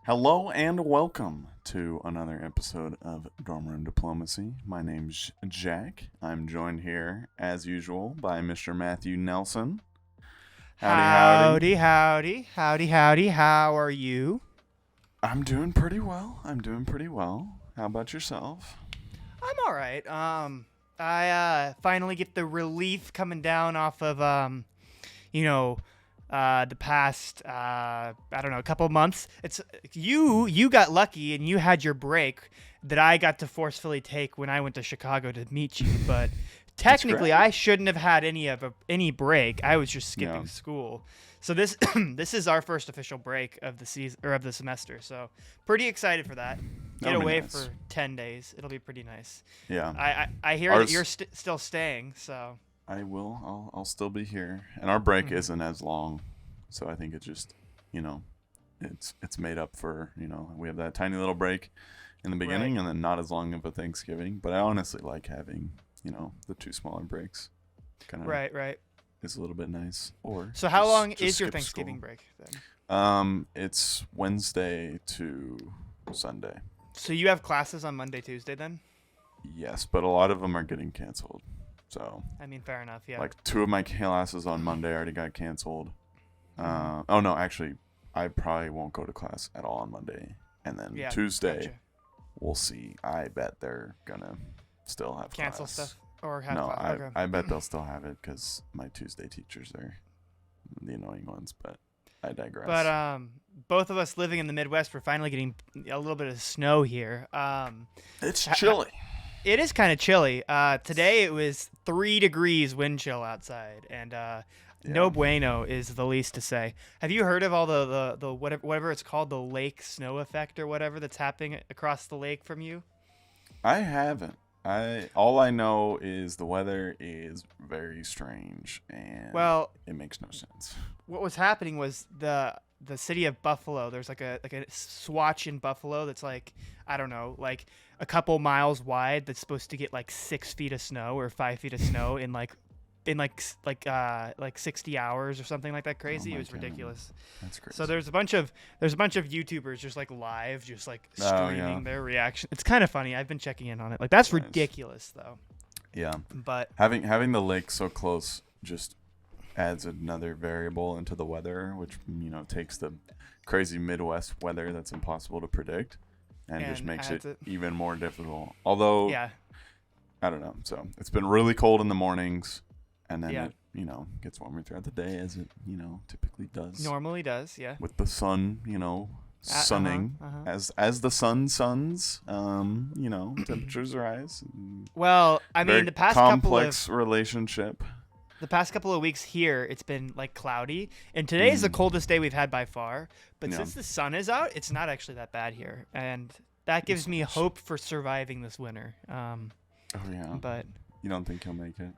Hello and welcome to another episode of Dormroom Diplomacy. My name's Jack. I'm joined here, as usual, by Mr. Matthew Nelson. Howdy, howdy, howdy, howdy. How are you? I'm doing pretty well. How about yourself? I'm all right. I finally get the relief coming down off of the past I don't know, a couple of months. It's you got lucky and you had your break that I got to forcefully take when I went to Chicago to meet you, but technically I shouldn't have had any break. I was just skipping school. So this this is our first official break of the season or of the semester. So pretty excited for that. Get away for 10 days. It'll be pretty nice. Yeah. I hear that you're still staying, so I will. I'll still be here. And our break isn't as long. So I think it just, it's made up for, we have that tiny little break in the beginning and then not as long of a Thanksgiving. But I honestly like having, the two smaller breaks. Right. It's a little bit nice. So how long is your Thanksgiving break then? It's Wednesday to Sunday. So you have classes on Monday, Tuesday then? Yes, but a lot of them are getting canceled. So I mean, fair enough, yeah. Like 2 of my classes on Monday already got canceled. Oh no, actually, I probably won't go to class at all on Monday. And then Tuesday, gotcha. We'll see. I bet they're gonna still have cancel class. stuff or have No, class. Okay. I bet they'll still have it because my Tuesday teachers are the annoying ones. But I digress. But both of us living in the Midwest, we're finally getting a little bit of snow here. It's chilly. It is kind of chilly. Today it was 3 degrees wind chill outside, and no bueno is the least to say. Have you heard of all the whatever it's called, the lake snow effect or whatever that's happening across the lake from you? I haven't. All I know is the weather is very strange and it makes no sense. What was happening was the city of Buffalo. There's like a swatch in Buffalo that's like, I don't know, like a couple miles wide that's supposed to get like 6 feet of snow or 5 feet of snow in 60 hours or something like that. Crazy. It was ridiculous. That's crazy. So there's a bunch of YouTubers just like live, just like streaming their reaction. It's kind of funny. I've been checking in on it. Like that's ridiculous though. Yeah. But having the lake so close just adds another variable into the weather, which takes the crazy Midwest weather that's impossible to predict and just makes it even more difficult. Although I don't know. So it's been really cold in the mornings. And then it, gets warmer throughout the day as it, typically does. Normally does, yeah. With the sun, sunning. As the sun suns, temperatures rise. Well, I mean, the past complex relationship. The past couple of weeks here, it's been like cloudy, and today is the coldest day we've had by far. But since the sun is out, it's not actually that bad here, and that gives me hope for surviving this winter. But you don't think he'll make it?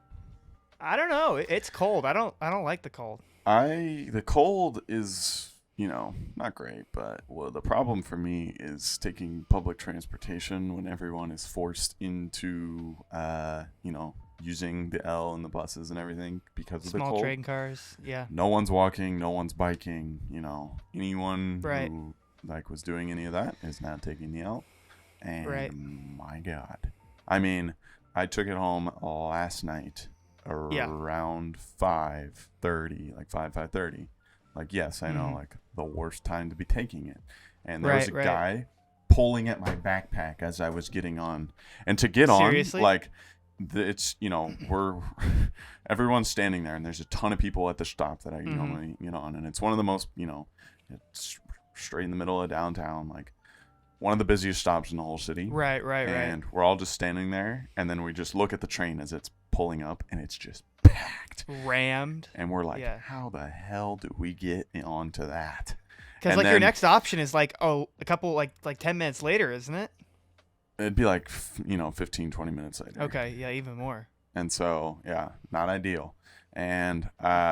I don't know. It's cold. I don't like the cold. The cold is, not great, but the problem for me is taking public transportation when everyone is forced into, using the L and the buses and everything because of the cold. Small train cars, yeah. No one's walking, no one's biking, anyone who was doing any of that is now taking the L. And my God. I mean, I took it home last night. Around 5:30, like 5:30. Like, yes, I know, like the worst time to be taking it. And there was a guy pulling at my backpack as I was getting on. And to get Seriously? on, like, it's, we're everyone's standing there, and there's a ton of people at the stop that I normally get on. And it's one of the most, it's straight in the middle of downtown, like one of the busiest stops in the whole city. Right. And we're all just standing there, and then we just look at the train as it's pulling up, and it's just packed, rammed, and we're like, how the hell do we get onto that? Because your next option is like a couple like 10 minutes later, isn't it? It'd be like 15-20 minutes later. Okay, yeah, even more. And so not ideal. And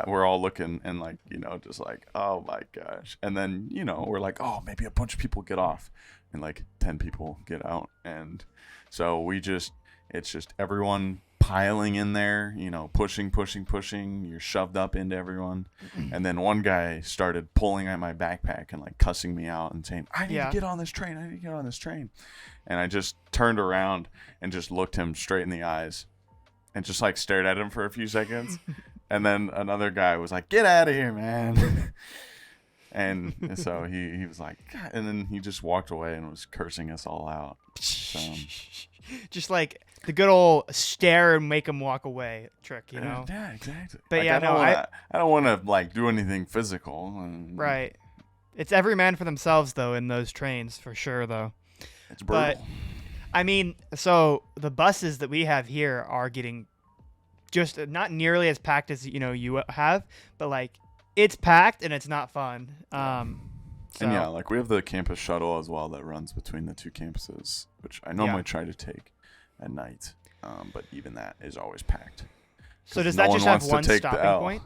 we're all looking and like just like, oh my gosh. And then we're like, oh, maybe a bunch of people get off, and like 10 people get out, and so it's just everyone piling in there, pushing. You're shoved up into everyone. And then one guy started pulling at my backpack and like cussing me out and saying, I need to get on this train. And I just turned around and just looked him straight in the eyes and just like stared at him for a few seconds. And then another guy was like, get out of here, man. And so he was like, God. And then he just walked away and was cursing us all out. So, just like the good old stare and make him walk away trick, Yeah, exactly. But like, I don't want to like do anything physical. Right. It's every man for themselves though in those trains for sure though. It's brutal. But I mean, so the buses that we have here are getting just not nearly as packed as you have, but like it's packed and it's not fun. And yeah, like we have the campus shuttle as well that runs between the two campuses, which I normally try to take at night. But even that is always packed. So does that just have one stopping point?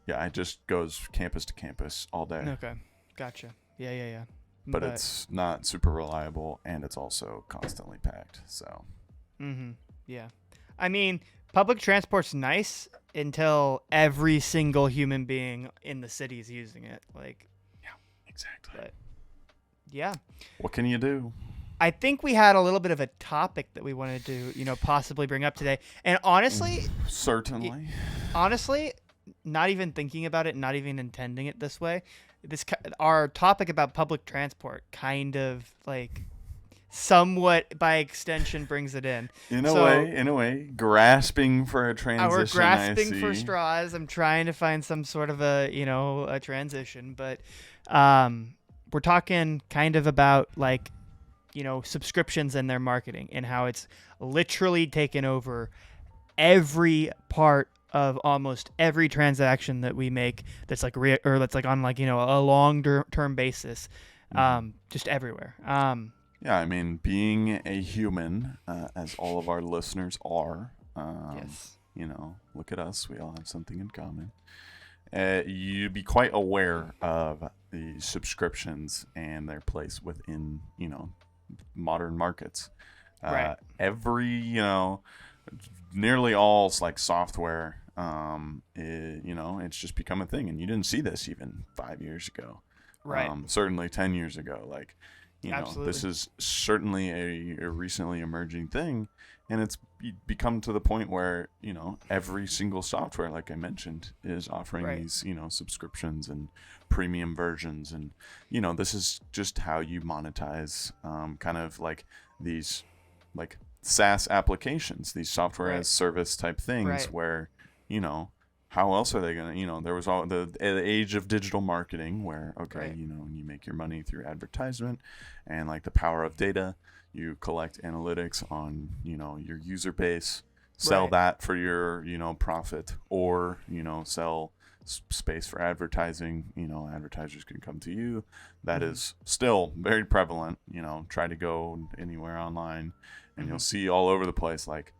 Yeah, it just goes campus to campus all day. Okay, gotcha. Yeah. But it's not super reliable, and it's also constantly packed. So. Yeah. I mean, public transport's nice until every single human being in the city is using it. Like. Yeah, exactly. But, yeah. What can you do? I think we had a little bit of a topic that we wanted to, possibly bring up today. And honestly. Certainly. Honestly, not even thinking about it, not even intending it this way. Our topic about public transport kind of like somewhat by extension brings it in. In a way, grasping for a transition. We're grasping for straws. I'm trying to find some sort of a transition, but we're talking kind of about like, subscriptions and their marketing and how it's literally taken over every part of almost every transaction that we make that's like or that's like on like a long-term basis, just everywhere. Yeah, I mean, being a human, as all of our listeners are, yes. Look at us, we all have something in common. You'd be quite aware of the subscriptions and their place within modern markets. Right. Every nearly all like software, it's just become a thing, and you didn't see this even 5 years ago. Right. Certainly 10 years ago. Like, Absolutely. This is certainly a recently emerging thing, and it's become to the point where every single software, like I mentioned, is offering these subscriptions and premium versions, and this is just how you monetize kind of like these like SaaS applications, these software as service type things, where how else are they gonna there was all the age of digital marketing where you make your money through advertisement and like the power of data. You collect analytics on your user base, sell that for your profit, or sell space for advertising. Advertisers can come to you. That is still very prevalent. Try to go anywhere online and you'll see all over the place like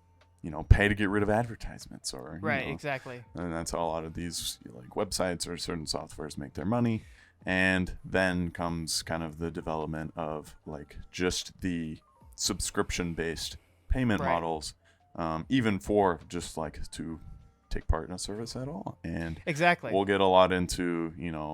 pay to get rid of advertisements, or exactly. And that's how a lot of these like websites or certain softwares make their money. And then comes kind of the development of like just the subscription-based payment models, even for just like to take part in a service at all. And exactly, we'll get a lot into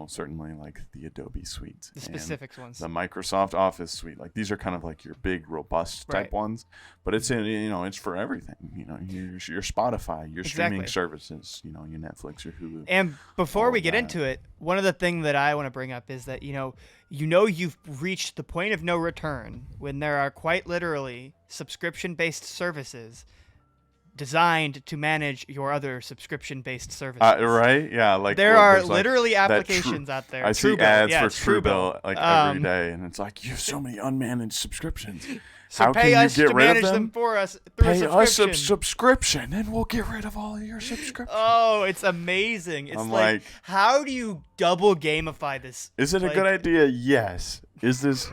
certainly like the Adobe suite, the specifics ones, the Microsoft Office suite. Like these are kind of like your big robust type ones, but it's it's for everything. Your Spotify, your streaming services, your Netflix, your Hulu. And before we get into it, one of the things that I want to bring up is that you've reached the point of no return when there are quite literally subscription-based services designed to manage your other subscription-based services. Right? Yeah. Like there are literally applications out there. I see ads for Truebill like every day, and it's like you have so many unmanaged subscriptions. So how pay can us you get to rid manage of them for us through pay a subscription. Us a subscription, and we'll get rid of all of your subscriptions. Oh, it's amazing! It's like, how do you double gamify this? Is it a good idea? Yes. Is this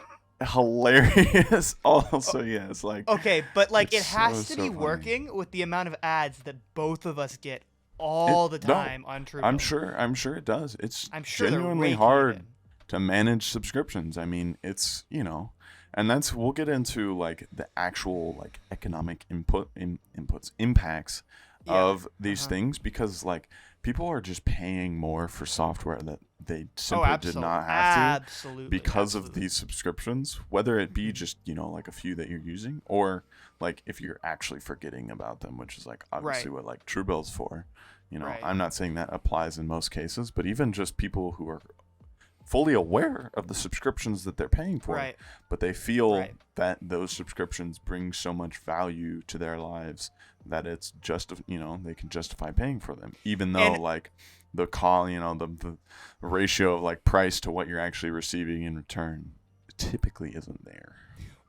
hilarious? Also, yes. Like okay, but like it has to be working with the amount of ads that both of us get all the time on Truebill. I'm sure it does. It's I'm sure genuinely hard to manage subscriptions. I mean, it's, you know, and that's, we'll get into like the actual like economic inputs impacts of these things, because like people are just paying more for software that they simply did not have to because of these subscriptions, whether it be just, you know, like a few that you're using, or like if you're actually forgetting about them, which is like obviously what like Truebill's for. You know, I'm not saying that applies in most cases, but even just people who are fully aware of the subscriptions that they're paying for, but they feel that those subscriptions bring so much value to their lives that it's just, you know, they can justify paying for them, even though like the call, you know, the ratio of like price to what you're actually receiving in return typically isn't there.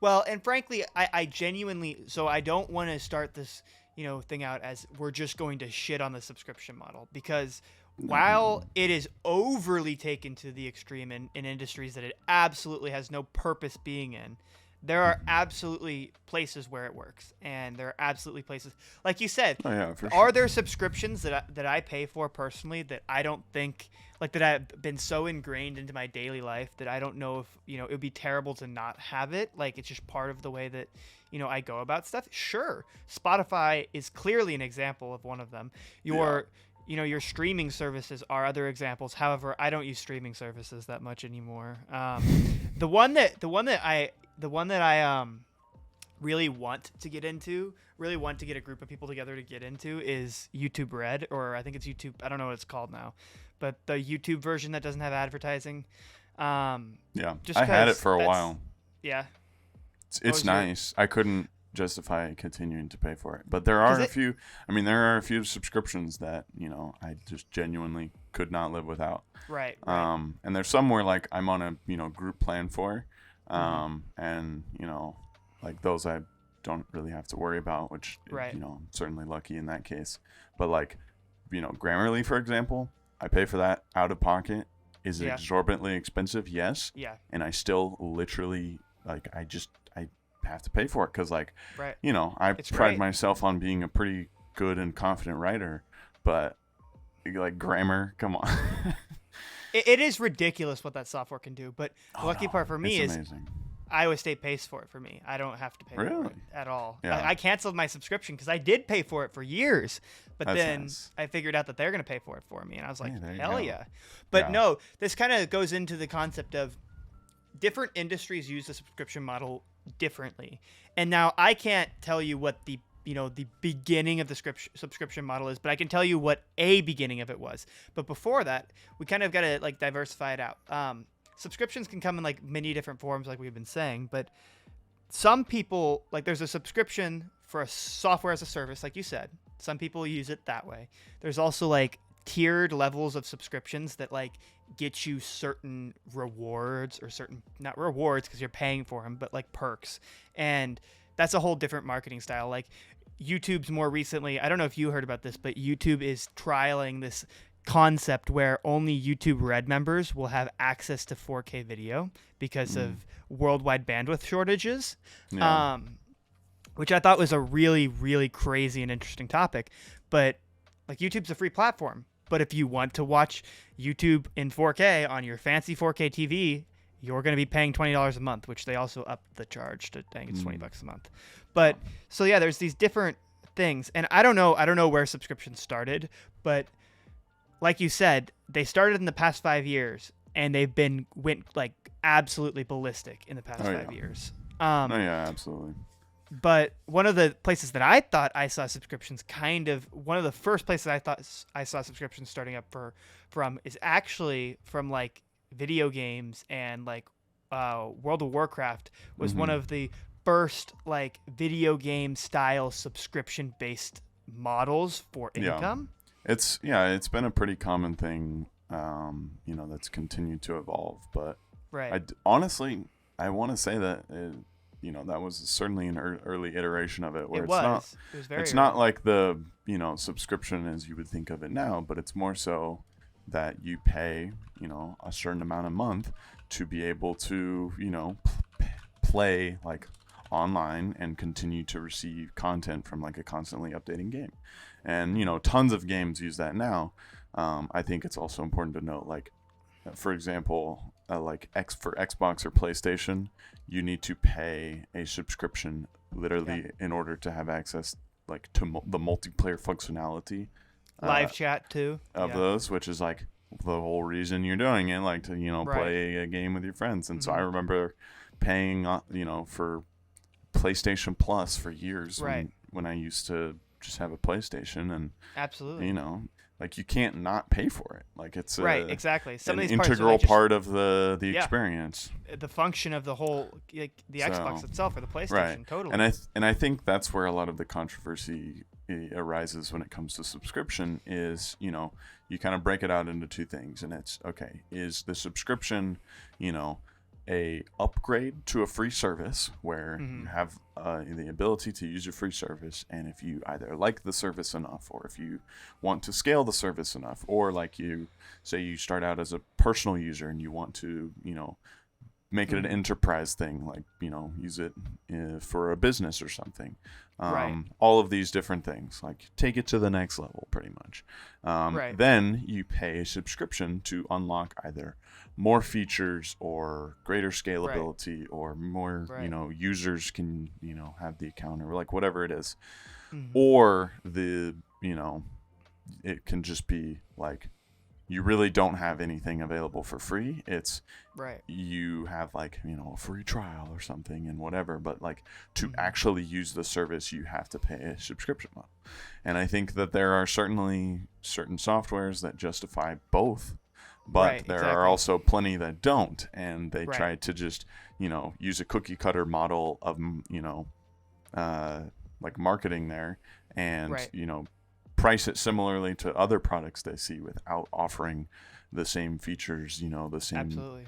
Well, and frankly, I genuinely, so I don't want to start this, you know, thing out as we're just going to shit on the subscription model, because while it is overly taken to the extreme in industries that it absolutely has no purpose being in, there are absolutely places where it works, and there are absolutely places, like you said, are there subscriptions that I pay for personally that I don't think, like, that I've been so ingrained into my daily life that I don't know if, you know, it would be terrible to not have it, like it's just part of the way that, you know, I go about stuff? Sure. Spotify is clearly an example of one of them. You know, your streaming services are other examples. However, I don't use streaming services that much anymore. The one that I really want to get into, really want to get a group of people together to get into, is YouTube Red, or I think it's YouTube. I don't know what it's called now, but the YouTube version that doesn't have advertising. I had it for a while. Yeah. It's nice. I couldn't justify continuing to pay for it, but there are a few subscriptions that, you know, I just genuinely could not live without. Right. And there's some where like I'm on a, you know, group plan for, and, you know, like those I don't really have to worry about, which, you know, I'm certainly lucky in that case. But like, you know, Grammarly, for example, I pay for that out of pocket. Is it exorbitantly expensive? Yes. Yeah. And I still literally, like, I have to pay for it because, like, you know, I pride myself on being a pretty good and confident writer, but like grammar, come on. It is ridiculous what that software can do, but the lucky part for me is amazing. Iowa State pays for it for me. I don't have to pay for it at all. Yeah. I canceled my subscription because I did pay for it for years, but then I figured out that they're going to pay for it for me, and I was like, hell yeah. But no, this kind of goes into the concept of different industries use the subscription model differently. And now I can't tell you what the beginning of the subscription model is, but I can tell you what a beginning of it was. But before that, we kind of got to like diversify it out. Subscriptions can come in like many different forms, like we've been saying, but some people, like, there's a subscription for a software as a service, like you said. Some people use it that way. There's also like tiered levels of subscriptions that like get you certain rewards, or certain, not rewards because you're paying for them, but like perks. And that's a whole different marketing style. Like YouTube's more recently, I don't know if you heard about this, but YouTube is trialing this concept where only YouTube Red members will have access to 4K video because of worldwide bandwidth shortages, which I thought was a really, really crazy and interesting topic. But like, YouTube's a free platform, but if you want to watch YouTube in 4K on your fancy 4K TV, you're going to be paying $20 a month, which they also upped the charge to, I think it's $20 a month. But so yeah, there's these different things, and I don't know where subscriptions started, but like you said, they started in the past 5 years, and they've went like absolutely ballistic in the past 5 years. Absolutely. But one of the places that I thought I saw subscriptions, one of the first places I thought I saw subscriptions starting up from is actually from like video games, and like World of Warcraft was one of the first like video game style subscription based models for income. It's been a pretty common thing, you know, that's continued to evolve. But honestly, I want to say that you know, that was certainly an early iteration of it, where it's not like the, you know, subscription as you would think of it now, but it's more so that you pay, you know, a certain amount a month to be able to, you know, play like online and continue to receive content from like a constantly updating game. And, you know, tons of games use that now. I think it's also important to note, like, for example, for Xbox or PlayStation, you need to pay a subscription literally in order to have access like to the multiplayer functionality, live chat too of those, which is like the whole reason you're doing it, like to play a game with your friends. And so I remember paying for PlayStation Plus for years when I used to just have a PlayStation, and absolutely, like you can't not pay for it. Like it's exactly. Some an of these parts integral are like part of the experience. The function of the whole, like the Xbox itself or the PlayStation, totally. And I think that's where a lot of the controversy arises when it comes to subscription. Is you kind of break it out into two things, and it's okay. Is the subscription a upgrade to a free service where you have the ability to use your free service, and if you either like the service enough, or if you want to scale the service enough, or like you say you start out as a personal user and you want to make it an enterprise thing, like use it for a business or something, all of these different things, like take it to the next level pretty much. Then you pay a subscription to unlock either more features or greater scalability, or more users can have the account, or like whatever it is, or it can just be like you really don't have anything available for free. It's you have like a free trial or something and whatever, but like to actually use the service you have to pay a subscription model. And I think that there are certainly certain softwares that justify both, but there are also plenty that don't, and they try to just use a cookie cutter model of like marketing there, and price it similarly to other products they see without offering the same features, the same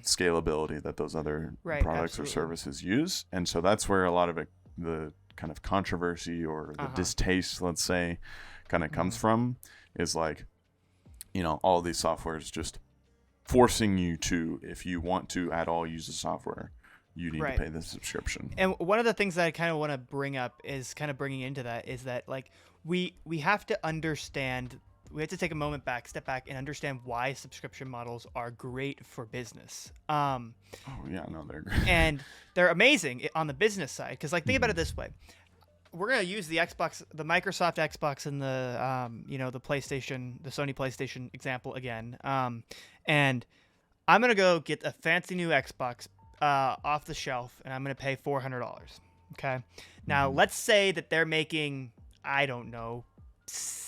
scalability that those other products or services use. And so that's where a lot of the kind of controversy or the distaste, let's say, kind of comes from, is like all these softwares just forcing you to, if you want to at all use the software, you need to pay the subscription. And one of the things that I kind of want to bring up is kind of bringing into that is that like we have to understand, we have to take a moment step back and understand why subscription models are great for business. They're great. And they're amazing on the business side, because like think about it this way. We're going to use the Xbox, the Microsoft Xbox, and the PlayStation, the Sony PlayStation example again. And I'm going to go get a fancy new Xbox off the shelf, and I'm going to pay $400. Okay. Now, let's say that they're making, I don't know,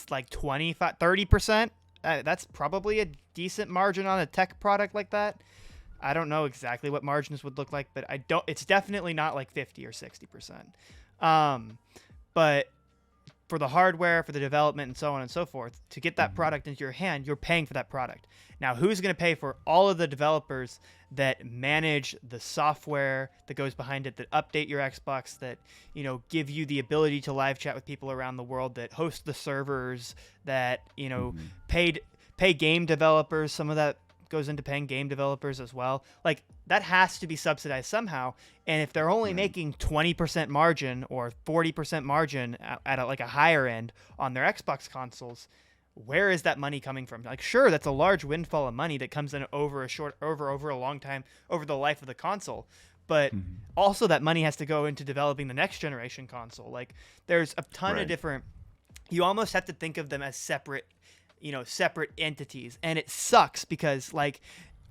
like 25, 30%. That's probably a decent margin on a tech product like that. I don't know exactly what margins would look like, but it's definitely not like 50 or 60%. But for the hardware, for the development, and so on and so forth, to get that product into your hand, you're paying for that product. Now, who's going to pay for all of the developers that manage the software that goes behind it, that update your Xbox, that give you the ability to live chat with people around the world, that host the servers, that pay game developers? Some of that goes into paying game developers as well. Like that has to be subsidized somehow. And if they're only making 20% margin or 40% margin at a higher end on their Xbox consoles, where is that money coming from? Like, sure, that's a large windfall of money that comes in over a long time, over the life of the console. But also that money has to go into developing the next generation console. Like there's a ton of different, you almost have to think of them as separate entities. And it sucks because like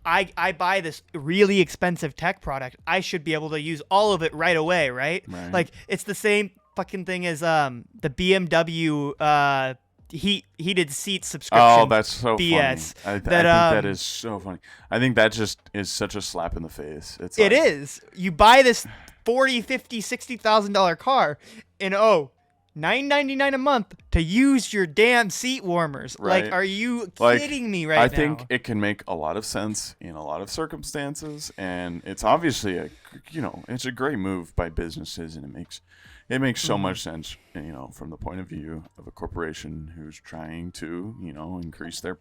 I buy this really expensive tech product. I should be able to use all of it right away, right? Like it's the same fucking thing as the BMW heated seat subscription. Oh, that's so BS. Funny. I think that is so funny. I think that just is such a slap in the face. It is. You buy this $40,000, $50,000, $60,000 car, and $9.99 a month to use your damn seat warmers. Right. Like, are you kidding me right now? I think it can make a lot of sense in a lot of circumstances, and it's obviously it's a great move by businesses, and it makes so much sense, from the point of view of a corporation who's trying to, increase their,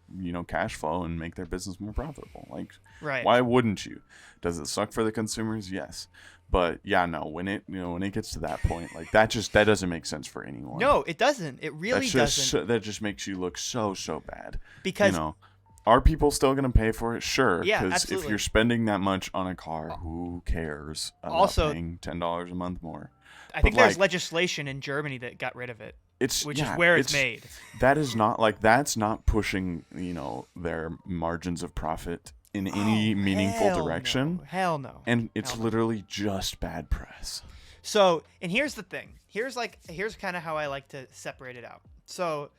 cash flow and make their business more profitable. Like, why wouldn't you? Does it suck for the consumers? Yes. But when it gets to that point, like that doesn't make sense for anyone. No, it doesn't. It really doesn't. That just makes you look so bad. Because Are people still going to pay for it? Sure. Yeah, Because absolutely. if you're spending that much on a car, who cares about Also, paying $10 a month more? I But think there's like, legislation in Germany that got rid of it, which is where it's made. That is not like that's not pushing, their margins of profit in any meaningful direction. No. Hell no. And it's literally just bad press. So, and here's the thing. Here's kind of how I like to separate it out. So,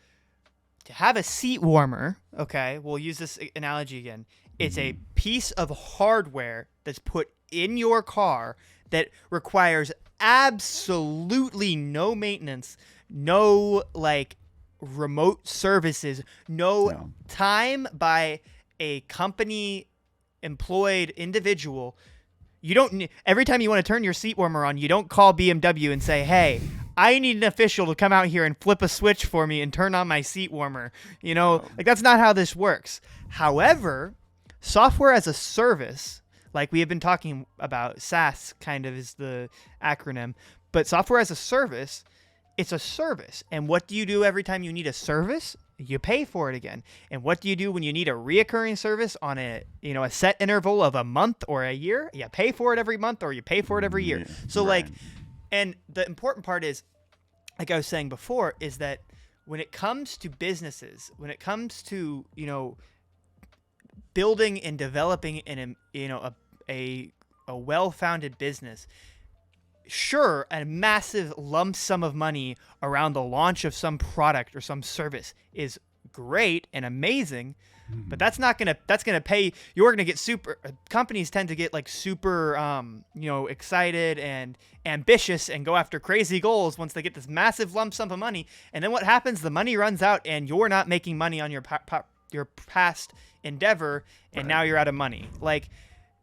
to have a seat warmer, okay, we'll use this analogy again. It's a piece of hardware that's put in your car that requires absolutely no maintenance, no like remote services, no time by a company employed individual. You don't every time you want to turn your seat warmer on, you don't call BMW and say, "Hey, I need an official to come out here and flip a switch for me and turn on my seat warmer." Like that's not how this works. However, software as a service, like we have been talking about, SaaS kind of is the acronym, but software as a service, it's a service. And what do you do every time you need a service? You pay for it again. And what do you do when you need a reoccurring service on a set interval of a month or a year? You pay for it every month or you pay for it every year. So right. And the important part is, like I was saying before, is that when it comes to businesses, when it comes to, building and developing a well-founded business, sure, a massive lump sum of money around the launch of some product or some service is great and amazing, but that's gonna pay. You're gonna get companies tend to get like super excited and ambitious and go after crazy goals once they get this massive lump sum of money, and then what happens? The money runs out and you're not making money on your past endeavor, and now you're out of money. Like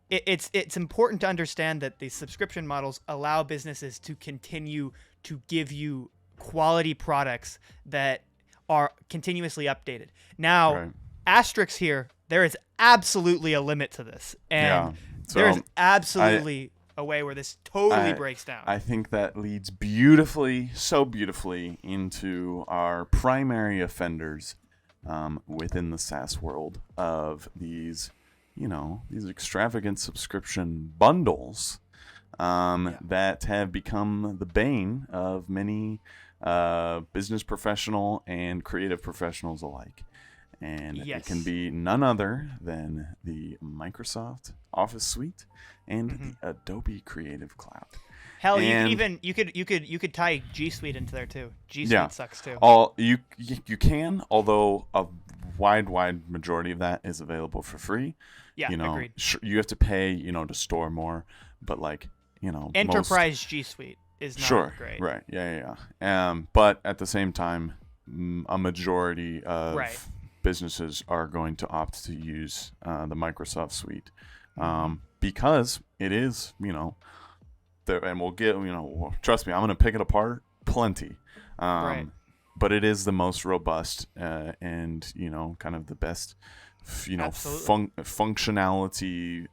it's important to understand that the subscription models allow businesses to continue to give you quality products that are continuously updated. Now, asterisk here, there is absolutely a limit to this, and there is absolutely a way where this totally breaks down. I think that leads beautifully into our primary offenders within the SaaS world of these extravagant subscription bundles that have become the bane of many business professional and creative professionals alike. And it can be none other than the Microsoft Office Suite and the Adobe Creative Cloud. Hell, you could tie G Suite into there too. G Suite sucks too. You can, although a wide majority of that is available for free. Yeah, agreed. You have to pay, to store more, but Enterprise G Suite is not great. Right. Yeah. But at the same time, a majority of businesses are going to opt to use the Microsoft Suite because it is, and we'll get, trust me, I'm going to pick it apart plenty. But it is the most robust and, kind of the best, functionality.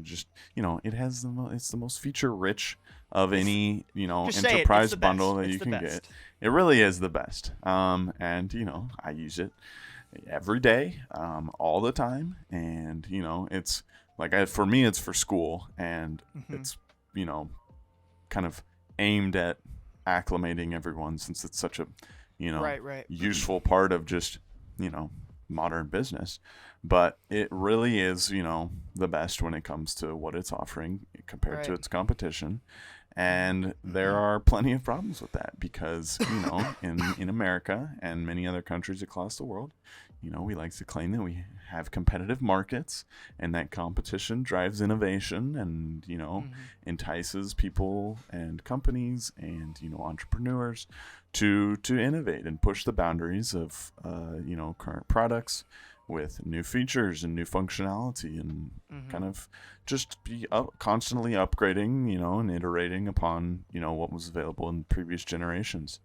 Just, it has it's the most feature rich of any, enterprise bundle that you can get. It really is the best. And, I use it every day, all the time. And, it's like, for me, it's for school, and it's, kind of aimed at acclimating everyone, since it's such a useful part of just modern business. But it really is the best when it comes to what it's offering compared to its competition. And there are plenty of problems with that because in America and many other countries across the world, we like to claim that we have competitive markets, and that competition drives innovation and, entices people and companies and, entrepreneurs to innovate and push the boundaries of, current products with new features and new functionality, and kind of just be constantly upgrading, and iterating upon, what was available in previous generations.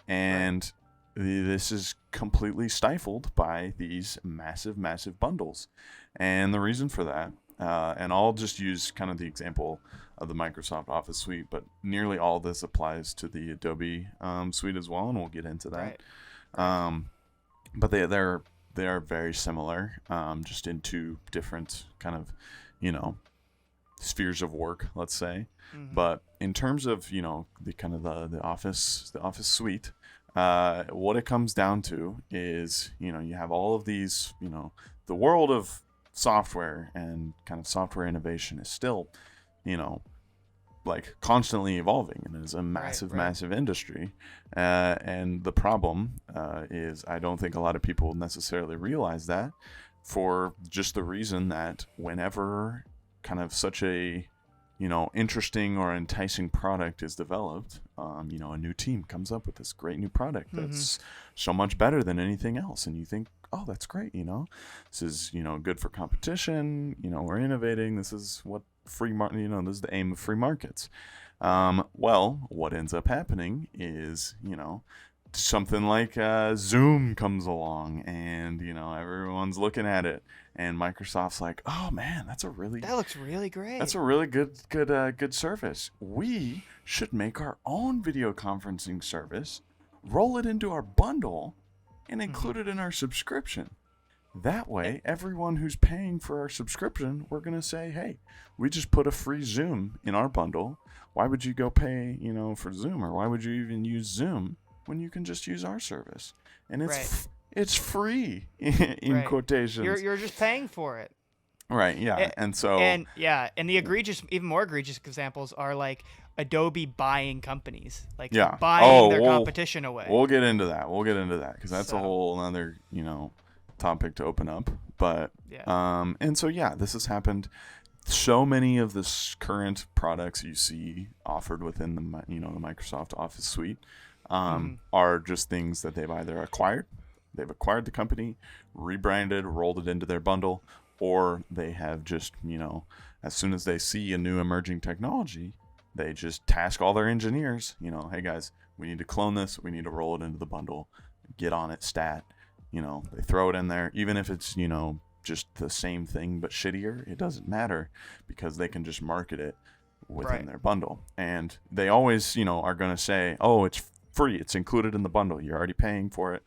And this is completely stifled by these massive bundles. And the reason for that, and I'll just use kind of the example of the Microsoft Office Suite, but nearly all this applies to the Adobe Suite as well, and we'll get into that. But they are very similar, just in two different kind of, spheres of work, let's say. But in terms of, the kind of the office suite, what it comes down to is, you have all of these, the world of software and kind of software innovation is still, like constantly evolving, and is a massive industry. And the problem is, I don't think a lot of people necessarily realize that, for just the reason that whenever kind of such a interesting or enticing product is developed, a new team comes up with this great new product that's so much better than anything else, and you think, oh, that's great, this is good for competition, we're innovating, this is what free market, this is the aim of free markets. Well, what ends up happening is, something like Zoom comes along, and everyone's looking at it, and Microsoft's like, oh man, that looks really great. That's a really good service. We should make our own video conferencing service, roll it into our bundle, and include it in our subscription. That way, everyone who's paying for our subscription, we're going to say, hey, we just put a free Zoom in our bundle. Why would you go pay, for Zoom? Or why would you even use Zoom when you can just use our service? And it's free in quotations. You're just paying for it. Right, yeah. And the even more egregious examples are like Adobe buying companies, like buying their competition away. We'll get into that because that's a whole other, topic to open up. But this has happened. So many of the current products you see offered within the Microsoft Office suite are just things that they've either acquired. They've acquired the company, rebranded, rolled it into their bundle, or they have just, as soon as they see a new emerging technology, they just task all their engineers, hey guys, we need to clone this, we need to roll it into the bundle, get on it stat. They throw it in there, even if it's, just the same thing but shittier, it doesn't matter, because they can just market it within their bundle. And they always, are going to say, oh, it's free, it's included in the bundle, you're already paying for it,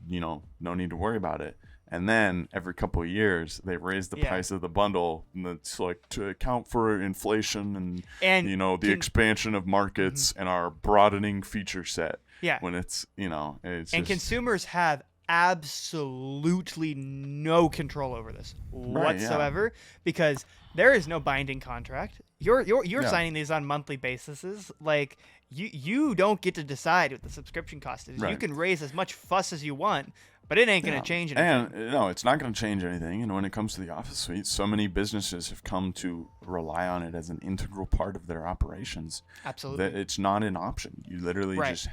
no need to worry about it. And then every couple of years, they raise the price of the bundle, and it's like to account for inflation and the expansion of markets and our broadening feature set. Yeah. When it's, it's and consumers have absolutely no control over this whatsoever, because there is no binding contract. You're signing these on monthly basis. Like you don't get to decide what the subscription cost is. You can raise as much fuss as you want, but it ain't going to change anything. And no, it's not going to change anything. And when it comes to the Office suite, so many businesses have come to rely on it as an integral part of their operations. Absolutely. That it's not an option. You literally just,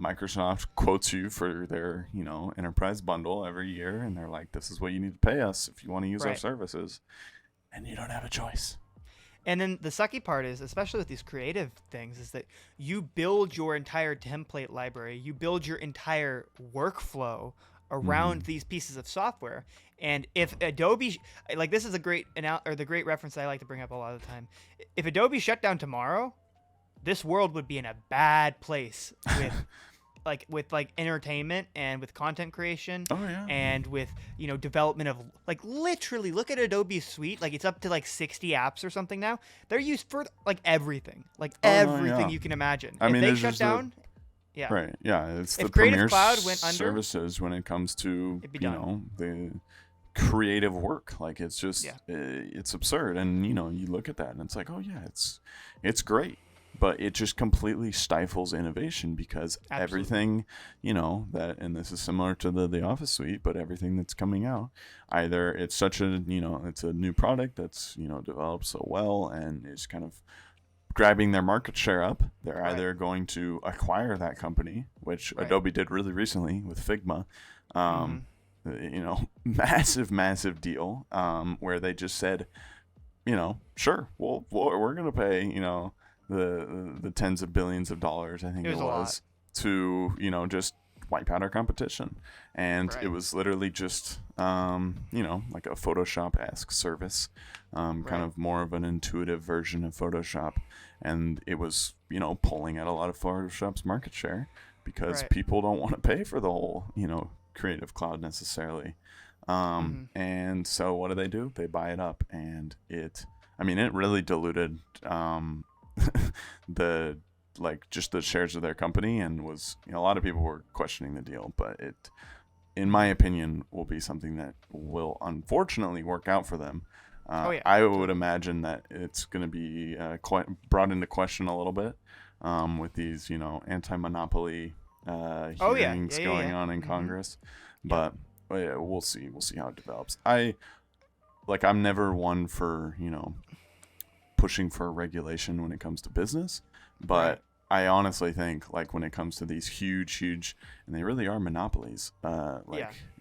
Microsoft quotes you for their, enterprise bundle every year, and they're like, this is what you need to pay us if you want to use our services. And you don't have a choice. And then the sucky part is, especially with these creative things, is that you build your entire template library, you build your entire workflow around these pieces of software. And if Adobe, this is the great reference I like to bring up a lot of the time. If Adobe shut down tomorrow, this world would be in a bad place with entertainment and with content creation and with development of literally look at Adobe Suite, it's up to 60 apps or something now. They're used for everything, everything you can imagine. I mean, if they shut down, right, it's if the Creative premier Cloud went under, services when it comes to the creative work. It's just it's absurd. And you look at that and it's like, oh yeah, it's great. But it just completely stifles innovation, because everything, and this is similar to the Office suite, but everything that's coming out, either it's such a, it's a new product that's, developed so well and is kind of grabbing their market share up. They're either going to acquire that company, which Adobe did really recently with Figma, massive deal, where they just said, sure, we're going to pay, the tens of billions of dollars, I think it was to, just wipe out our competition. And it was literally just, like a Photoshop-esque service, kind of more of an intuitive version of Photoshop. And it was, pulling at a lot of Photoshop's market share, because people don't want to pay for the whole, Creative Cloud necessarily. And so what do? They buy it up, and it really diluted the just the shares of their company, and was, a lot of people were questioning the deal, but it, in my opinion, will be something that will unfortunately work out for them. I would imagine that it's going to be brought into question a little bit with these, anti-monopoly hearings going on in Congress. But we'll see. We'll see how it develops. I'm never one for, pushing for regulation when it comes to business, but I honestly think, when it comes to these huge, and they really are monopolies,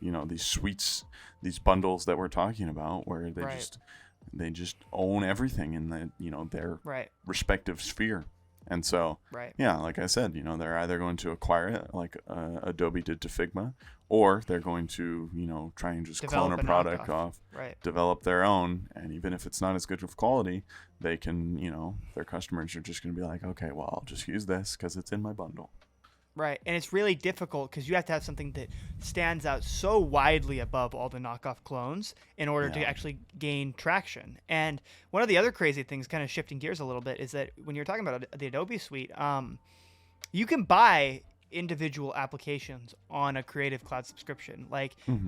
these suites, these bundles that we're talking about, where they just own everything in their respective sphere. And so, like I said, they're either going to acquire it, like Adobe did to Figma, or they're going to, try and just clone a product off, develop their own. And even if it's not as good of quality, they can, their customers are just going to be like, okay, well, I'll just use this because it's in my bundle. Right. And it's really difficult because you have to have something that stands out so widely above all the knockoff clones in order to actually gain traction. And one of the other crazy things, kind of shifting gears a little bit, is that when you're talking about the Adobe Suite, you can buy individual applications on a Creative Cloud subscription.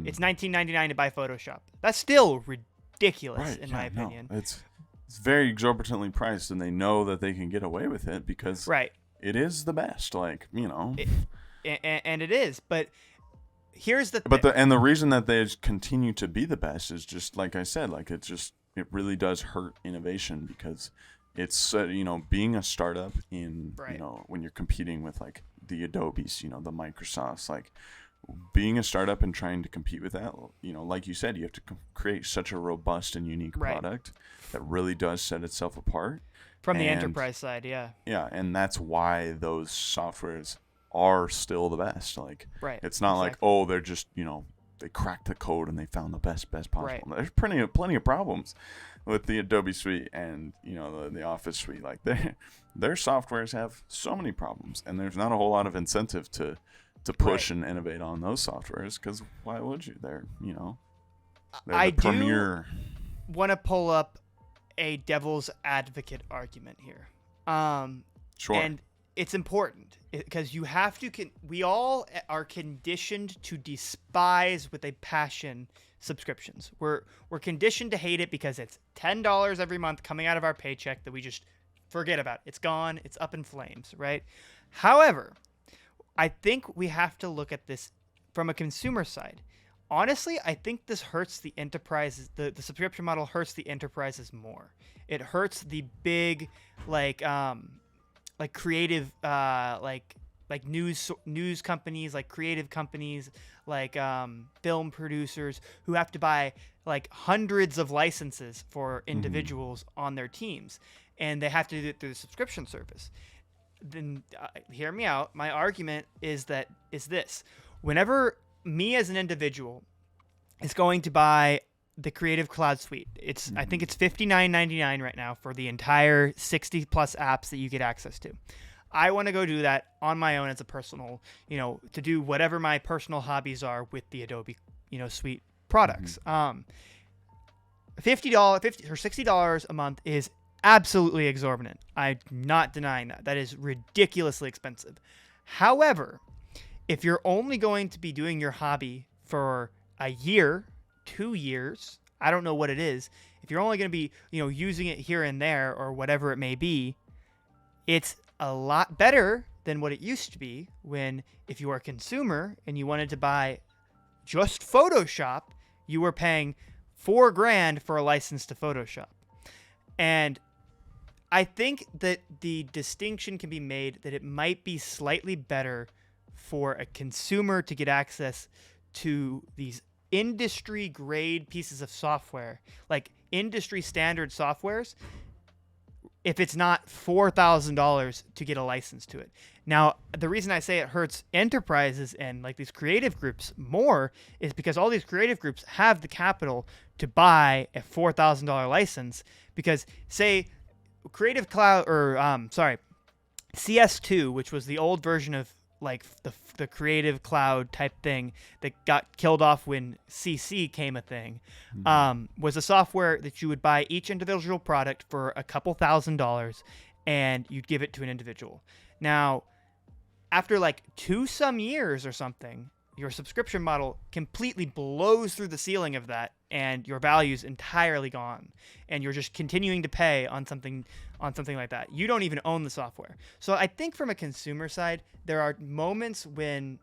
It's $19.99 to buy Photoshop. That's still ridiculous in my opinion. No, it's very exorbitantly priced, and they know that they can get away with it because it is the best, and it is. But here's the thing. But the reason that they continue to be the best is just like I said, it really does hurt innovation, because it's being a startup in when you're competing with the Adobes, the Microsofts, being a startup and trying to compete with that, like you said, you have to create such a robust and unique product that really does set itself apart. From the enterprise side, Yeah, and that's why those softwares are still the best. It's not they're just, they cracked the code and they found the best possible. There's plenty of problems with the Adobe Suite and, the Office Suite. Their softwares have so many problems, and there's not a whole lot of incentive to push and innovate on those softwares, because why would you? They're, they're the premier. Do want to pull up a devil's advocate argument here. Sure. And it's important because you have to. We all are conditioned to despise with a passion subscriptions. We're conditioned to hate it because it's $10 every month coming out of our paycheck that we just forget about. It's gone. It's up in flames, right? However, I think we have to look at this from a consumer side. Honestly, I think this hurts the enterprises. The subscription model hurts the enterprises more. It hurts the big, creative, news companies, creative companies, film producers who have to buy hundreds of licenses for individuals on their teams, and they have to do it through the subscription service. Then hear me out. My argument is this: whenever me as an individual is going to buy the Creative Cloud Suite, I think it's $59.99 right now for the entire 60 plus apps that you get access to. I want to go do that on my own as a personal, to do whatever my personal hobbies are with the Adobe, Suite products. $50 or $60 a month is absolutely exorbitant. I'm not denying that. That is ridiculously expensive. However, if you're only going to be doing your hobby for a year, 2 years, I don't know what it is. If you're only going to be, using it here and there or whatever it may be, it's a lot better than what it used to be when, if you are a consumer and you wanted to buy just Photoshop, you were paying $4,000 for a license to Photoshop. And I think that the distinction can be made that it might be slightly better for a consumer to get access to these industry grade pieces of software, like industry standard softwares, if it's not $4,000 to get a license to it. Now, the reason I say it hurts enterprises and these creative groups more is because all these creative groups have the capital to buy a $4,000 license, because say Creative Cloud or CS2, which was the old version of like the creative cloud type thing that got killed off when CC came a thing, was a software that you would buy each individual product for a couple $1,000s, and you'd give it to an individual. Now, after like 2 some years or something, your subscription model completely blows through the ceiling of that, and your value's entirely gone, and you're just continuing to pay on something like that. You don't even own the software. So I think from a consumer side, there are moments when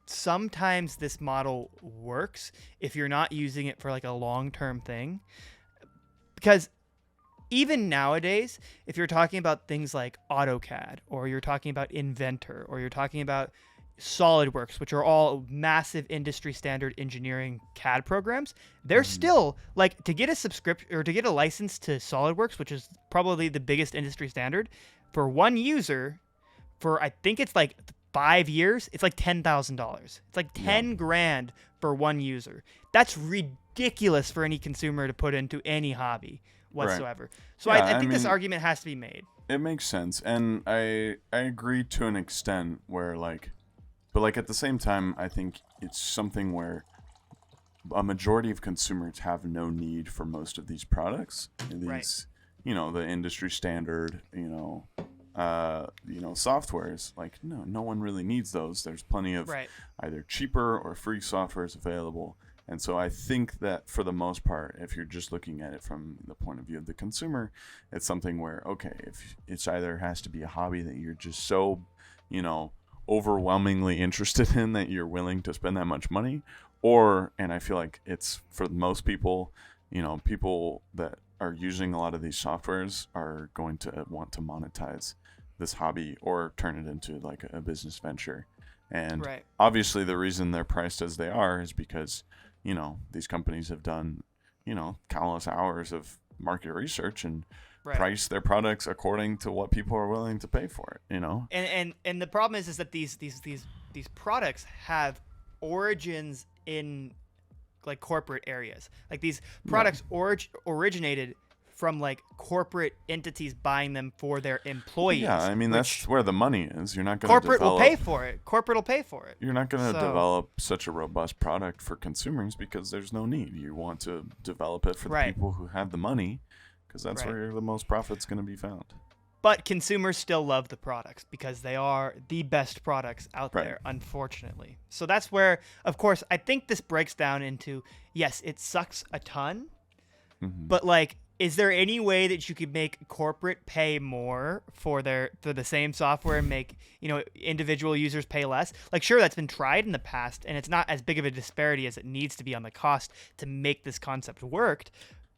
sometimes this model works if you're not using it for like a long-term thing. Because even nowadays, if you're talking about things like AutoCAD, or you're talking about Inventor, or you're talking about SolidWorks, which are all massive industry standard engineering CAD programs, they're still like, to get a subscription or to get a license to SolidWorks, which is probably the biggest industry standard, for one user, for I think it's like 5 years, it's like $10,000. It's like 10 grand for one user. That's ridiculous for any consumer to put into any hobby whatsoever. Right. So I think this argument has to be made. It makes sense, and I agree to an extent where like. But like at the same time, I think it's something where a majority of consumers have no need for most of these products. These, the industry standard, softwares. Like no one really needs those. There's plenty of either cheaper or free softwares available. And so I think that for the most part, if you're just looking at it from the point of view of the consumer, it's something where, okay, if it's either has to be a hobby that you're just so, overwhelmingly interested in that you're willing to spend that much money, and I feel like it's for most people, people that are using a lot of these softwares are going to want to monetize this hobby or turn it into like a business venture. And obviously the reason they're priced as they are is because, these companies have done, countless hours of market research and price their products according to what people are willing to pay for it, And the problem is that these products have origins in like corporate areas. Like these products originated from like corporate entities buying them for their employees. Yeah, I mean that's where the money is. You're not going to corporate will pay for it. Corporate will pay for it. You're not going to develop such a robust product for consumers because there's no need. You want to develop it for the people who have the money. Because that's where the most profit's going to be found. But consumers still love the products because they are the best products out there, unfortunately. So that's where, of course, I think this breaks down into, yes, it sucks a ton. But like, is there any way that you could make corporate pay more for the same software and make, individual users pay less? Like, sure, that's been tried in the past, and it's not as big of a disparity as it needs to be on the cost to make this concept work.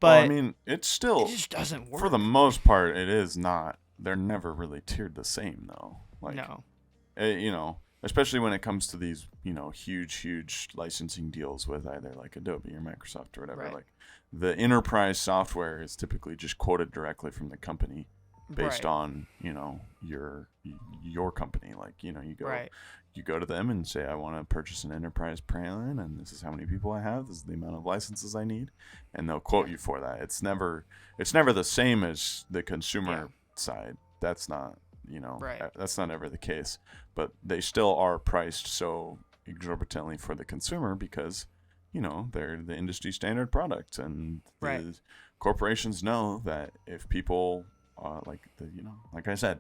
But it just doesn't work. For the most part, it is not. They're never really tiered the same, though. Like, no. Especially when it comes to these, huge licensing deals with either like Adobe or Microsoft or whatever. Like, the enterprise software is typically just quoted directly from the company based on, your company. Like, you go to them and say, I want to purchase an enterprise plan, and this is how many people I have. This is the amount of licenses I need, and they'll quote you for that. It's never the same as the consumer side. That's not, that's not ever the case. But they still are priced so exorbitantly for the consumer because, they're the industry standard product, and the corporations know that if people, like I said,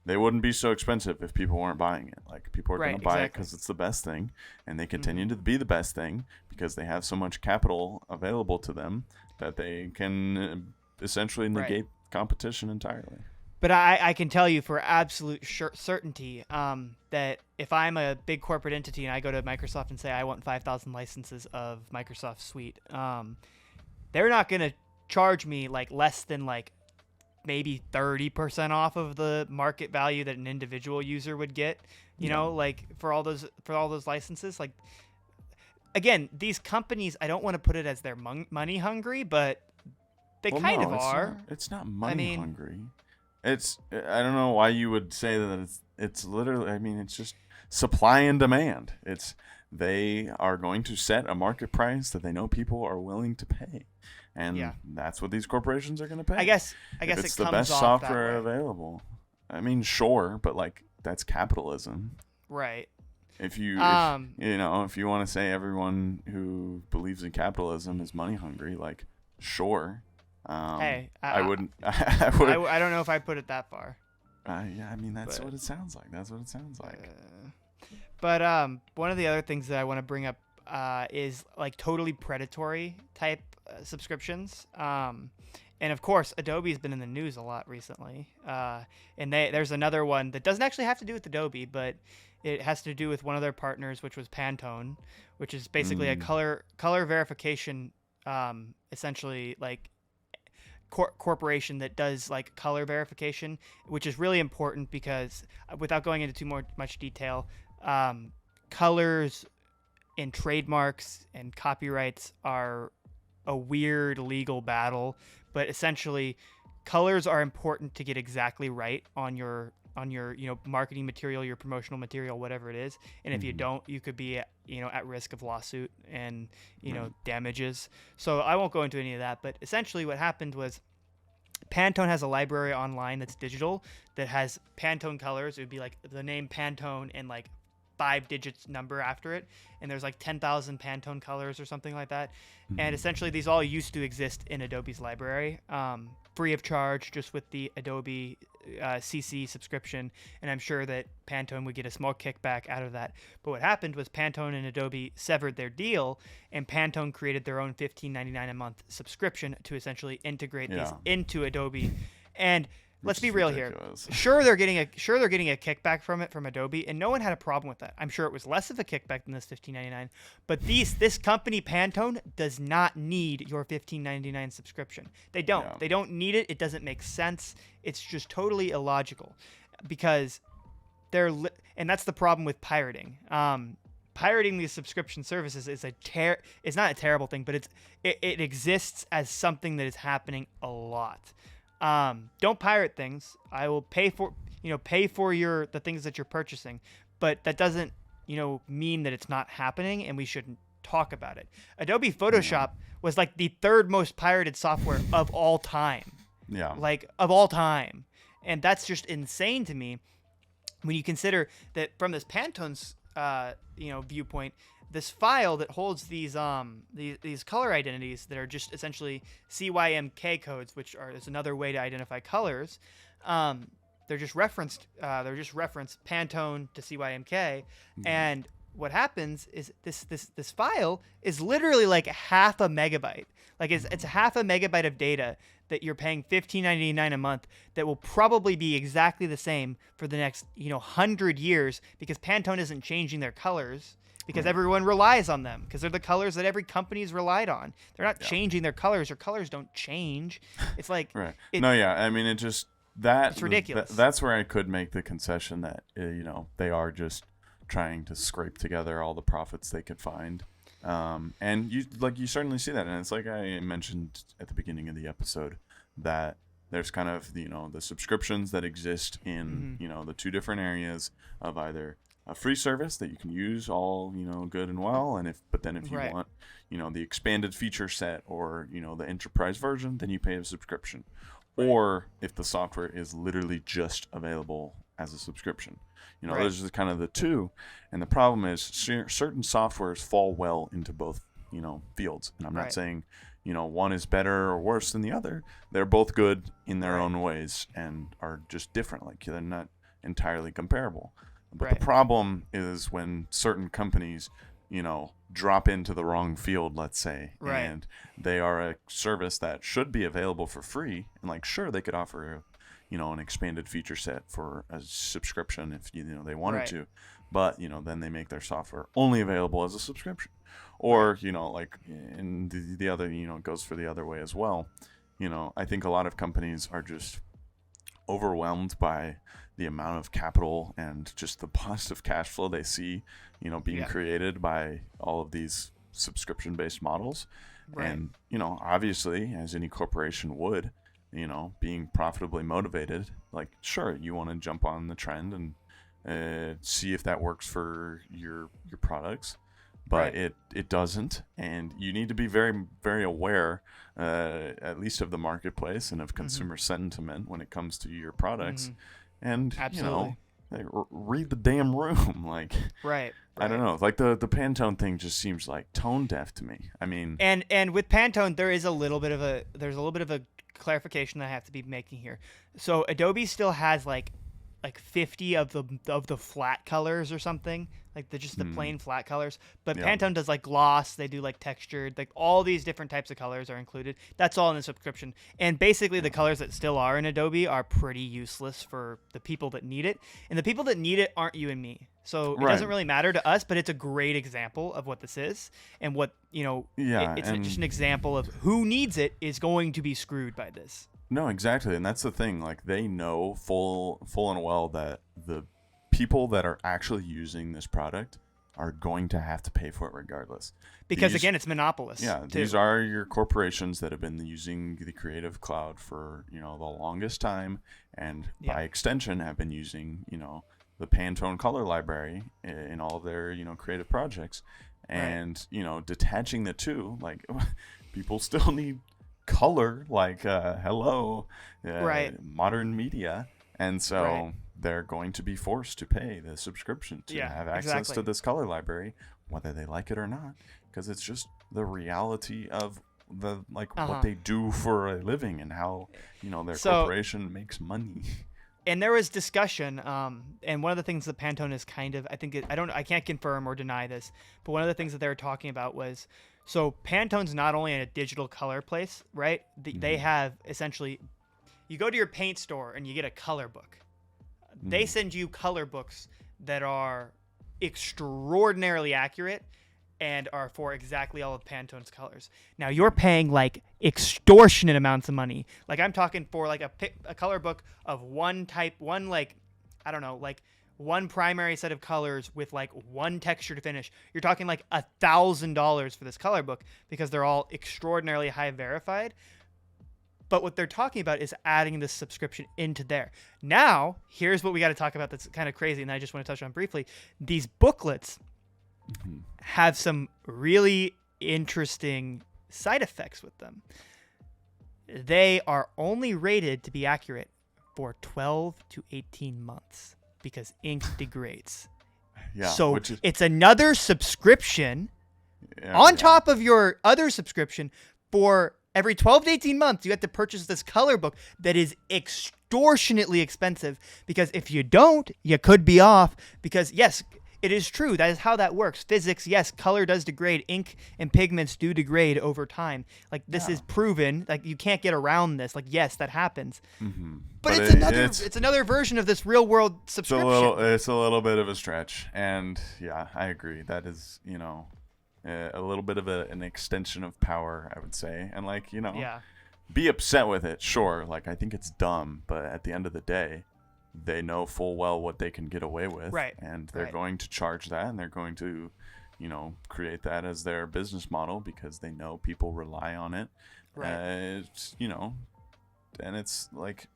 they wouldn't be so expensive if people weren't buying it. Like, people are going to buy it because it's the best thing, and they continue to be the best thing because they have so much capital available to them that they can essentially negate competition entirely. But I can tell you for absolute certainty that if I'm a big corporate entity and I go to Microsoft and say I want 5,000 licenses of Microsoft Suite, they're not going to charge me like less than like maybe 30% off of the market value that an individual user would get, like for all those licenses. Like, again, these companies, I don't want to put it as they're money hungry, but they kind of are. It's not money hungry. I don't know why you would say that. It's literally, it's just supply and demand. They are going to set a market price that they know people are willing to pay. And that's what these corporations are going to pay. I guess it's the best software available. Sure, but like, that's capitalism. Right. If you want to say everyone who believes in capitalism is money hungry, like, sure. Hey, I wouldn't. I don't know if I put it that far. Yeah, I mean that's what it sounds like. But one of the other things that I want to bring up is like totally predatory type subscriptions. And of course, Adobe's been in the news a lot recently. And there's another one that doesn't actually have to do with Adobe, but it has to do with one of their partners, which was Pantone, which is basically a color verification, essentially like corporation that does like color verification, which is really important because without going into much detail, colors and trademarks and copyrights are a weird legal battle, but essentially colors are important to get exactly right on your marketing material, your promotional material, whatever it is. And if you don't, you could be at risk of lawsuit and damages. So I won't go into any of that, but essentially what happened was Pantone has a library online that's digital that has Pantone colors. It would be like the name Pantone and like 5 digits number after it, and there's like 10,000 Pantone colors or something like that. And essentially these all used to exist in Adobe's library, free of charge, just with the Adobe CC subscription, and I'm sure that Pantone would get a small kickback out of that. But what happened was Pantone and Adobe severed their deal, and Pantone created their own $15.99 a month subscription to essentially integrate these into Adobe. And let's be real ridiculous. Here. Sure, they're getting a kickback from it from Adobe, and no one had a problem with that. I'm sure it was less of a kickback than this $15.99. But this company Pantone does not need your $15.99 subscription. They don't. Yeah. They don't need it. It doesn't make sense. It's just totally illogical, because and that's the problem with pirating. Pirating these subscription services is it's not a terrible thing, but it exists as something that is happening a lot. Don't pirate things. I will pay for the things that you're purchasing, but that doesn't, mean that it's not happening and we shouldn't talk about it. Adobe Photoshop was like the 3rd most pirated software of all time. Yeah. Like of all time. And that's just insane to me when you consider that from this Pantone's, viewpoint, this file that holds these color identities that are just essentially CYMK codes, which is another way to identify colors. They're just referenced Pantone to CYMK, and what happens is this file is literally like half a megabyte. Like it's half a megabyte of data that you're paying $15.99 a month that will probably be exactly the same for the next 100 years, because Pantone isn't changing their colors. Because everyone relies on them, because they're the colors that every company's relied on. They're not changing their colors. Their colors don't change. It's like right. I mean, it's ridiculous. That's where I could make the concession that they are just trying to scrape together all the profits they could find. And you certainly see that, and it's like I mentioned at the beginning of the episode, that there's kind of the subscriptions that exist in the two different areas of either a free service that you can use all good and well, and if you want the expanded feature set or the enterprise version, then you pay a subscription. Or if the software is literally just available as a subscription. Those are kind of the two. And the problem is certain softwares fall well into both fields. And I'm not saying one is better or worse than the other. They're both good in their own ways and are just different. Like, they're not entirely comparable. But the problem is when certain companies, drop into the wrong field, let's say, and they are a service that should be available for free. And sure, they could offer, an expanded feature set for a subscription if they wanted to, but then they make their software only available as a subscription, or and the other it goes for the other way as well. I think a lot of companies are just overwhelmed by the amount of capital and just the positive cash flow they see, being created by all of these subscription-based models. And, obviously, as any corporation would, being profitably motivated, sure, you want to jump on the trend and see if that works for your products. But it doesn't, and you need to be very, very aware, at least of the marketplace and of consumer sentiment when it comes to your products. And, Like, read the damn room. Like, Right. I don't know. Like the Pantone thing just seems like tone deaf to me. I mean, and with Pantone, there's a little bit of a clarification that I have to be making here. So Adobe still has like 50 of the flat colors or something, like the plain flat colors. But Pantone does like gloss. They do like textured, like all these different types of colors are included. That's all in the subscription. And basically, the colors that still are in Adobe are pretty useless for the people that need it. And the people that need it aren't you and me. So it doesn't really matter to us. But it's a great example of what this is and what it's just an example of who needs it is going to be screwed by this. No, exactly. And that's the thing. Like, they know full and well that the people that are actually using this product are going to have to pay for it regardless. Because, again, it's monopolists. Yeah, too. These are your corporations that have been using the Creative Cloud for, the longest time. And by extension have been using, the Pantone color library in all of their, creative projects. And, detaching the two, like, people still need color, like modern media, and so they're going to be forced to pay the subscription to have access to this color library, whether they like it or not, because it's just the reality of what they do for a living and how their corporation makes money. And there was discussion, and one of the things that Pantone is kind of, I can't confirm or deny this, but one of the things that they were talking about was, so Pantone's not only in a digital color place, right? They have essentially, you go to your paint store and you get a color book. They send you color books that are extraordinarily accurate and are for exactly all of Pantone's colors. Now you're paying like extortionate amounts of money. Like I'm talking for like a color book of one primary set of colors with like one texture to finish. You're talking like $1,000 for this color book because they're all extraordinarily high verified. But what they're talking about is adding this subscription into there. Now, here's what we got to talk about that's kind of crazy, and I just want to touch on briefly. These booklets have some really interesting side effects with them. They are only rated to be accurate for 12 to 18 months because ink degrades. So it's another subscription on top of your other subscription. For every 12 to 18 months, you have to purchase this color book that is extortionately expensive because if you don't, you could be off because, yes, it is true. That is how that works. Physics, yes, color does degrade. Ink and pigments do degrade over time. Like, this is proven. Like, you can't get around this. Like, yes, that happens. Mm-hmm. But it's another version of this real-world subscription. It's a little bit of a stretch. And, yeah, I agree. That is, a little bit of an extension of power, I would say. And, be upset with it, sure. Like, I think it's dumb. But at the end of the day, they know full well what they can get away with, right? And they're going to charge that, and they're going to, create that as their business model because they know people rely on it. Right. And it's like,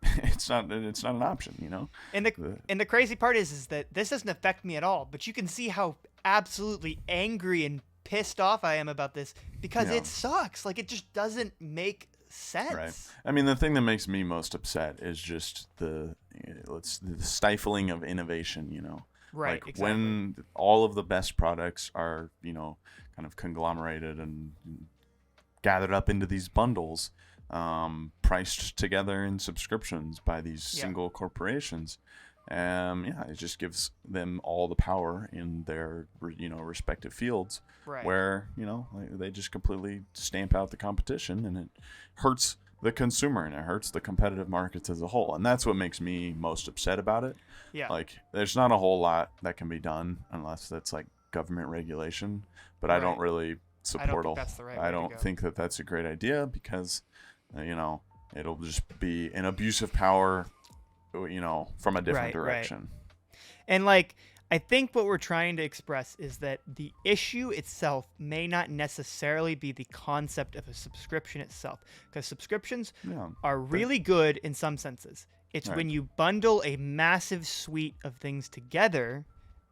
it's not an option, And the crazy part is that this doesn't affect me at all, but you can see how absolutely angry and pissed off I am about this because it sucks. Like, it just doesn't make sense. Right. I mean, the thing that makes me most upset is just the stifling of innovation, Right. Like exactly. when all of the best products are, kind of conglomerated and gathered up into these bundles, priced together in subscriptions by these single corporations. It just gives them all the power in their, respective fields, right, where, they just completely stamp out the competition, and it hurts the consumer and it hurts the competitive markets as a whole. And that's what makes me most upset about it. Yeah. Like, there's not a whole lot that can be done unless that's like government regulation, but I don't really support I don't think that that's a great idea because, it'll just be an abuse of power, from a different direction. Right. And I think what we're trying to express is that the issue itself may not necessarily be the concept of a subscription itself, because subscriptions are really good in some senses. It's when you bundle a massive suite of things together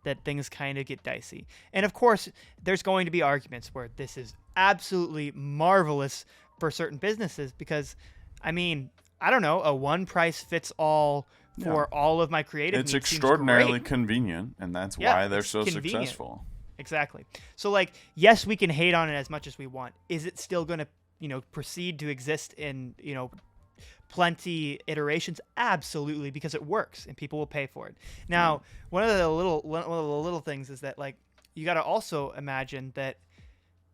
that things kind of get dicey. And of course, there's going to be arguments where this is absolutely marvelous for certain businesses because, I mean, I don't know, a one price fits all for all of my creative needs. It's extraordinarily convenient, and that's why they're so convenient. successful. Exactly. So, like, yes, we can hate on it as much as we want. Is it still going to, proceed to exist in, plenty iterations? Absolutely, because it works and people will pay for it. Now, one of the little things is that, like, you got to also imagine that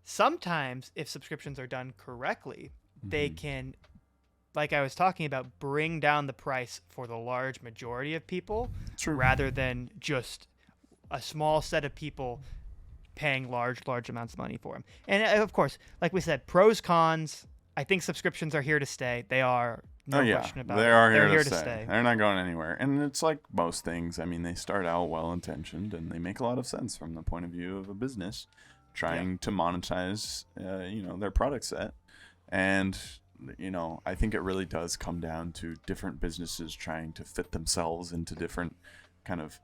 sometimes if subscriptions are done correctly, they can, like I was talking about, bring down the price for the large majority of people rather than just a small set of people paying large amounts of money for them. And of course, like we said, pros, cons. I think subscriptions are here to stay. They are. No question about it. They're here to stay. They're not going anywhere. And it's like most things. I mean, they start out well-intentioned, and they make a lot of sense from the point of view of a business trying to monetize, their product set. And, I think it really does come down to different businesses trying to fit themselves into different kind of,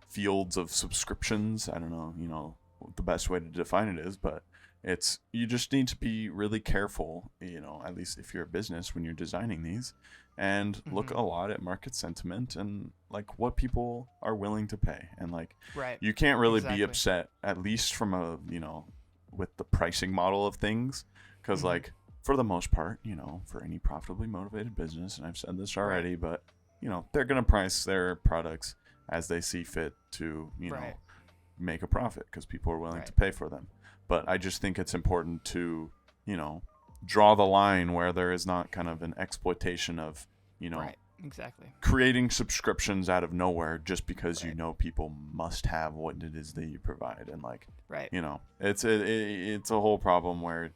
fields of subscriptions. I don't know, what the best way to define it is, but you just need to be really careful, at least if you're a business when you're designing these, and look a lot at market sentiment and like what people are willing to pay. And like, you can't really be upset, at least from a, with the pricing model of things. Cause like for the most part, for any profitably motivated business, and I've said this already, but they're going to price their products as they see fit to, make a profit because people are willing to pay for them. But I just think it's important to, draw the line where there is not kind of an exploitation of, creating subscriptions out of nowhere just because people must have what it is that you provide. And like, it's a whole problem where,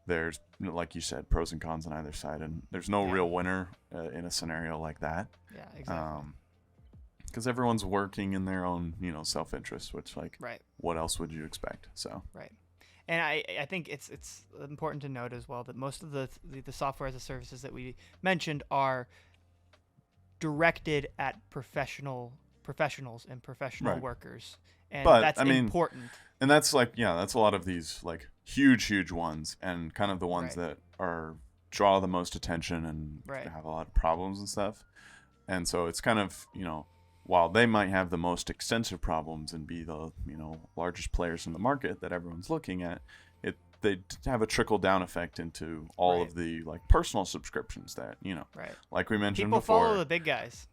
there's, like you said, pros and cons on either side, and there's no real winner in a scenario like that. Yeah, exactly. Because everyone's working in their own, self-interest, which, like, what else would you expect? So and I think it's important to note as well that most of the software as a services that we mentioned are directed at professionals and professional workers, and that's important. And that's like, that's a lot of these like huge ones, and kind of the ones that draw the most attention and have a lot of problems and stuff. And so it's kind of, while they might have the most extensive problems and be the, largest players in the market that everyone's looking at, they have a trickle down effect into all of the like personal subscriptions that, like we mentioned people before. People follow the big guys.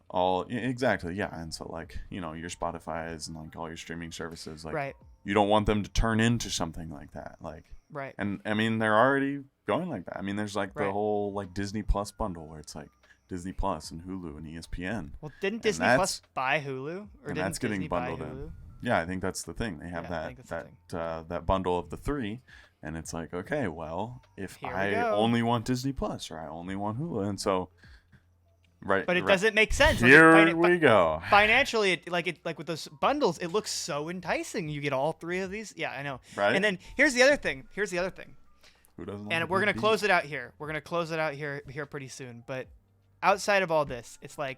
Exactly. Yeah. And so like, your Spotify's and like all your streaming services, like you don't want them to turn into something like that. Like, and I mean, they're already going like that. I mean, there's like the whole like Disney Plus bundle where it's like Disney Plus and Hulu and ESPN. Well, didn't Disney Plus buy Hulu? Or and didn't that's getting Disney bundled buy Hulu? in. Yeah, I think that's the thing. They have that bundle of the three, and it's like, okay, well, if I only want Disney Plus or I only want Hulu, and so but it doesn't make sense. Here we go. Financially, like with those bundles, it looks so enticing. You get all three of these. Yeah, I know. Right. And then here's the other thing. Who doesn't? And we're gonna close it out here. We're gonna close it out here pretty soon. But outside of all this, it's like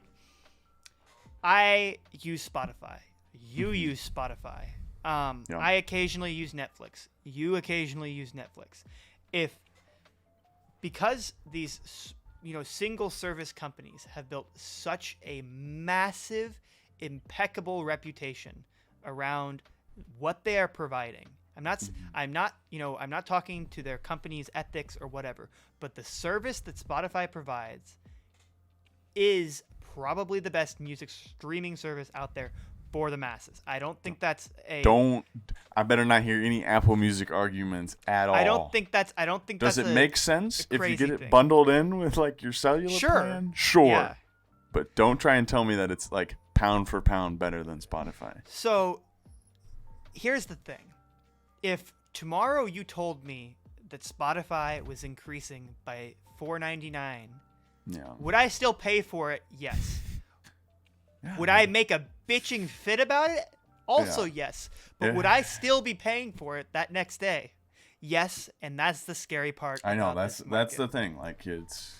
I use Spotify. You use Spotify. I occasionally use Netflix. You occasionally use Netflix. Because these single service companies have built such a massive, impeccable reputation around what they are providing. I'm not talking to their company's ethics or whatever, but the service that Spotify provides is probably the best music streaming service out there for the masses. I don't think that's I better not hear any Apple Music arguments at all. I don't think Does it make sense if you get it bundled in with like your cellular plan? Sure. Yeah. But don't try and tell me that it's like pound for pound better than Spotify. So here's the thing. If tomorrow you told me that Spotify was increasing by $4.99, would I still pay for it? Yes. Yeah. Would I make a bitching fit about it? Also, yes. But would I still be paying for it that next day? Yes, and that's the scary part. I know, that's the thing. Like, it's,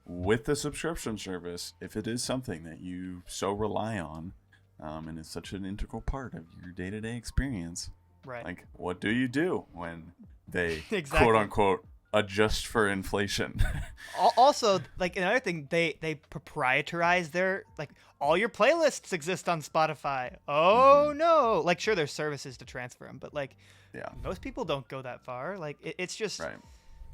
with the subscription service, if it is something that you so rely on, and is such an integral part of your day-to-day experience, like, what do you do when they, quote-unquote, adjust for inflation. Also, like another thing, they proprietarize their like all your playlists exist on Spotify. Oh no! Like sure, there's services to transfer them, but like most people don't go that far. Like it's just right.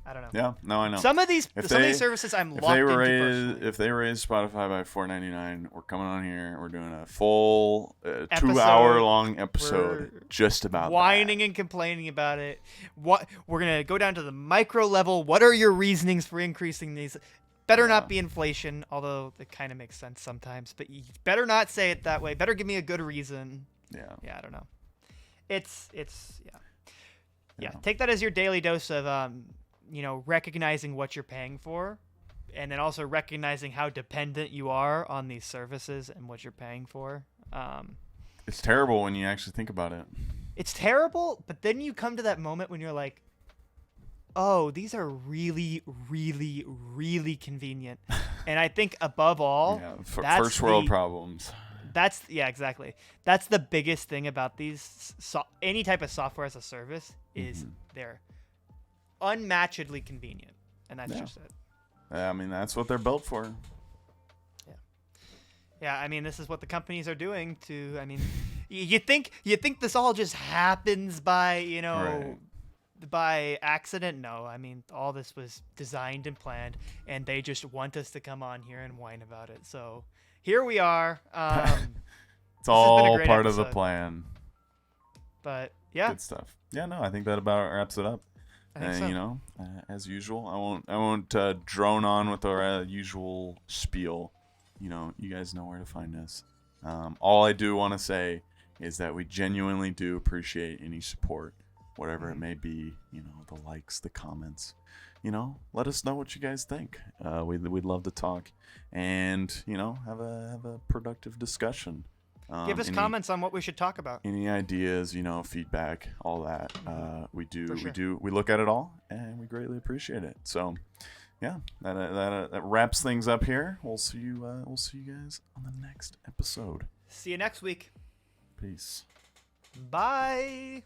I don't know. Yeah, no, I know. Some of these services I'm locked into personally. If they raise Spotify by $4.99, we're coming on here. We're doing a full 2-hour-long episode just about whining that. And complaining about it. What we're gonna go down to the micro level. What are your reasonings for increasing these? Better not be inflation, although it kind of makes sense sometimes. But you better not say it that way. Better give me a good reason. Yeah, I don't know. It's yeah. Take that as your daily dose of recognizing what you're paying for, and then also recognizing how dependent you are on these services and what you're paying for. It's terrible when you actually think about it. It's terrible, but then you come to that moment when you're like, oh, these are really, really, really convenient. And I think above all, first world problems. Exactly. That's the biggest thing about these, any type of software as a service is they're unmatchedly convenient, and that's just it. I mean, that's what they're built for. Yeah. I mean, this is what the companies are doing to. I mean, you think this all just happens by by accident? No, I mean, all this was designed and planned, and they just want us to come on here and whine about it. So here we are. It's all part of the plan. But yeah, good stuff. Yeah, no, I think that about wraps it up. So. As usual, I won't drone on with our usual spiel. You guys know where to find us. All I do want to say is that we genuinely do appreciate any support, whatever it may be. The likes, the comments. Let us know what you guys think. We'd love to talk, and have a productive discussion. Give us comments on what we should talk about. Any ideas, feedback, all that. We look at it all, and we greatly appreciate it. So, yeah, that wraps things up here. We'll see you guys on the next episode. See you next week. Peace. Bye.